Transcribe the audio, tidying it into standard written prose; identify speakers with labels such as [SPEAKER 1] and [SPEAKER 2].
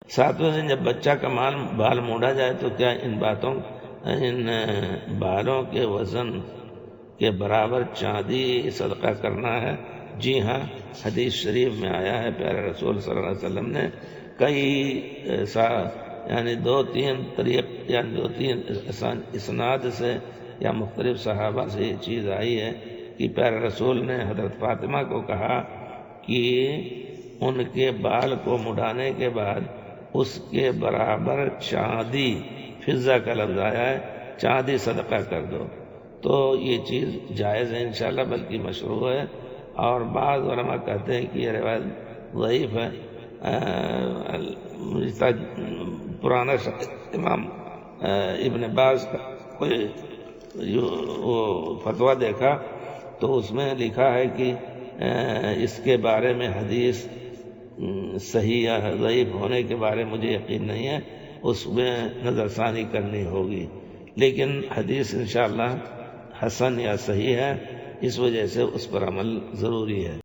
[SPEAKER 1] 7ویں دن جب بچہ کا بال موڑا جائے تو کیا ان بالوں کے وزن کے برابر چاندی صدقہ کرنا ہے؟ جی ہاں، حدیث شریف میں آیا ہے، پیارے رسول صلی اللہ علیہ وسلم نے کئی یعنی 2-3 طریق یعنی 2-3 اسناد سے یا مختلف صحابہ سے یہ چیز آئی ہے کہ پیارے رسول نے حضرت فاطمہ کو کہا کہ ان کے بال کو مڈانے کے بعد اس کے برابر چاندی، فضہ کا لفظ آیا ہے، چاندی صدقہ کر دو۔ تو یہ چیز جائز ہے انشاءاللہ، بلکہ مشروع ہے، اور بعض علماء کہتے ہیں کہ یہ روایت ضعیف ہے۔ پرانا امام ابن باز کا کوئی وہ فتویٰ دیکھا تو اس میں لکھا ہے کہ اس کے بارے میں حدیث صحیح یا ضعیف ہونے کے بارے میں مجھے یقین نہیں ہے، اس میں نظر ثانی کرنی ہوگی، لیکن حدیث انشاءاللہ حسن یا صحیح ہے، اس وجہ سے اس پر عمل ضروری ہے۔